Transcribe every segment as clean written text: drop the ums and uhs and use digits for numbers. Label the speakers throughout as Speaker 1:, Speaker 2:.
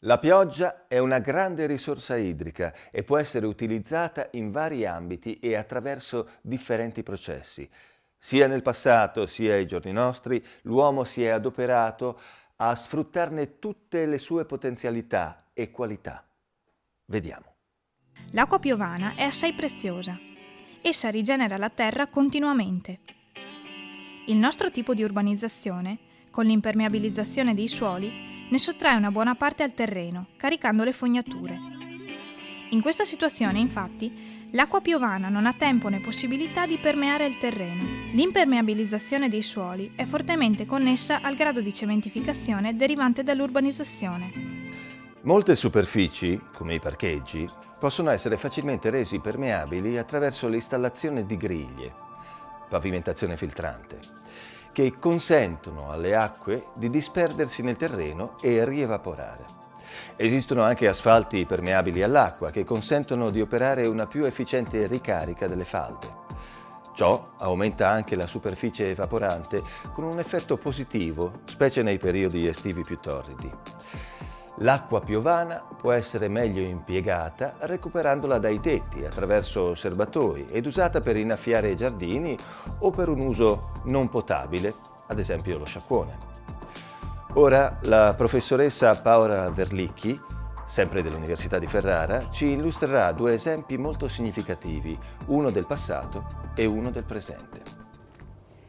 Speaker 1: La pioggia è una grande risorsa idrica e può essere utilizzata in vari ambiti e attraverso differenti processi. Sia nel passato sia ai giorni nostri, l'uomo si è adoperato a sfruttarne tutte le sue potenzialità e qualità. Vediamo.
Speaker 2: L'acqua piovana è assai preziosa. Essa rigenera la terra continuamente. Il nostro tipo di urbanizzazione, con l'impermeabilizzazione dei suoli, ne sottrae una buona parte al terreno, caricando le fognature. In questa situazione, infatti, l'acqua piovana non ha tempo né possibilità di permeare il terreno. L'impermeabilizzazione dei suoli è fortemente connessa al grado di cementificazione derivante dall'urbanizzazione.
Speaker 1: Molte superfici, come i parcheggi, possono essere facilmente resi permeabili attraverso l'installazione di griglie, pavimentazione filtrante, che consentono alle acque di disperdersi nel terreno e rievaporare. Esistono anche asfalti permeabili all'acqua che consentono di operare una più efficiente ricarica delle falde. Ciò aumenta anche la superficie evaporante con un effetto positivo, specie nei periodi estivi più torridi. L'acqua piovana può essere meglio impiegata recuperandola dai tetti attraverso serbatoi ed usata per innaffiare i giardini o per un uso non potabile, ad esempio lo sciacquone. Ora la professoressa Paola Verlicchi, sempre dell'Università di Ferrara, ci illustrerà due esempi molto significativi, uno del passato e uno del presente.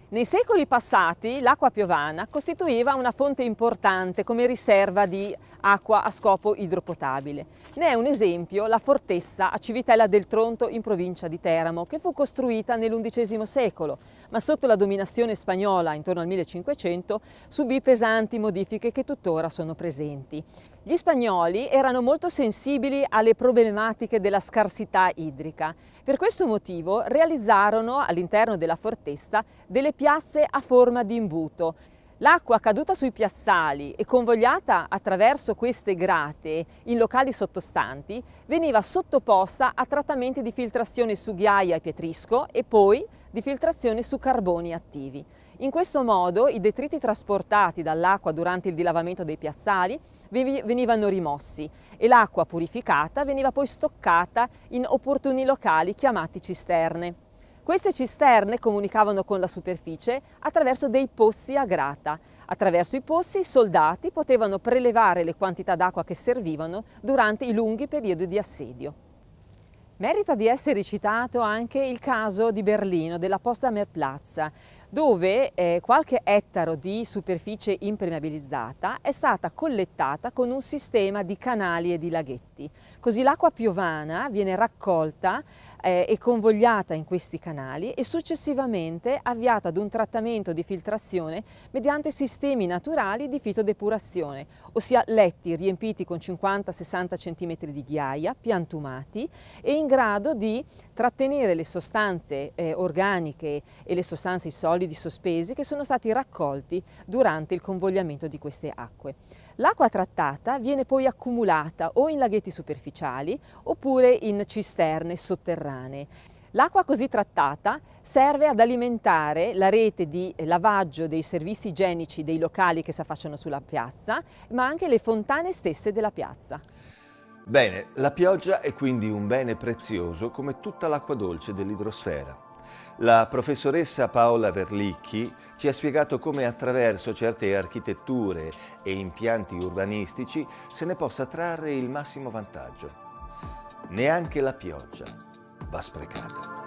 Speaker 3: Nei secoli passati l'acqua piovana costituiva una fonte importante come riserva di acqua a scopo idropotabile. Ne è un esempio la fortezza a Civitella del Tronto in provincia di Teramo, che fu costruita nell'XI secolo, ma sotto la dominazione spagnola intorno al 1500 subì pesanti modifiche che tuttora sono presenti. Gli spagnoli erano molto sensibili alle problematiche della scarsità idrica. Per questo motivo realizzarono all'interno della fortezza delle piazze a forma di imbuto. L'acqua caduta sui piazzali e convogliata attraverso queste grate in locali sottostanti veniva sottoposta a trattamenti di filtrazione su ghiaia e pietrisco e poi di filtrazione su carboni attivi. In questo modo i detriti trasportati dall'acqua durante il dilavamento dei piazzali venivano rimossi e l'acqua purificata veniva poi stoccata in opportuni locali chiamati cisterne. Queste cisterne comunicavano con la superficie attraverso dei pozzi a grata. Attraverso i pozzi i soldati potevano prelevare le quantità d'acqua che servivano durante i lunghi periodi di assedio. Merita di essere citato anche il caso di Berlino, della Potsdamer Platz, dove qualche ettaro di superficie impermeabilizzata è stata collettata con un sistema di canali e di laghetti. Così l'acqua piovana viene raccolta e convogliata in questi canali e successivamente avviata ad un trattamento di filtrazione mediante sistemi naturali di fitodepurazione, ossia letti riempiti con 50-60 cm di ghiaia, piantumati e in grado di trattenere le sostanze organiche e le sostanze solidi sospesi che sono stati raccolti durante il convogliamento di queste acque. L'acqua trattata viene poi accumulata o in laghetti superficiali oppure in cisterne sotterranee. L'acqua così trattata serve ad alimentare la rete di lavaggio dei servizi igienici dei locali che si affacciano sulla piazza, ma anche le fontane stesse della piazza.
Speaker 1: Bene, la pioggia è quindi un bene prezioso come tutta l'acqua dolce dell'idrosfera. La professoressa Paola Verlicchi ci ha spiegato come attraverso certe architetture e impianti urbanistici se ne possa trarre il massimo vantaggio. Neanche la pioggia va sprecata.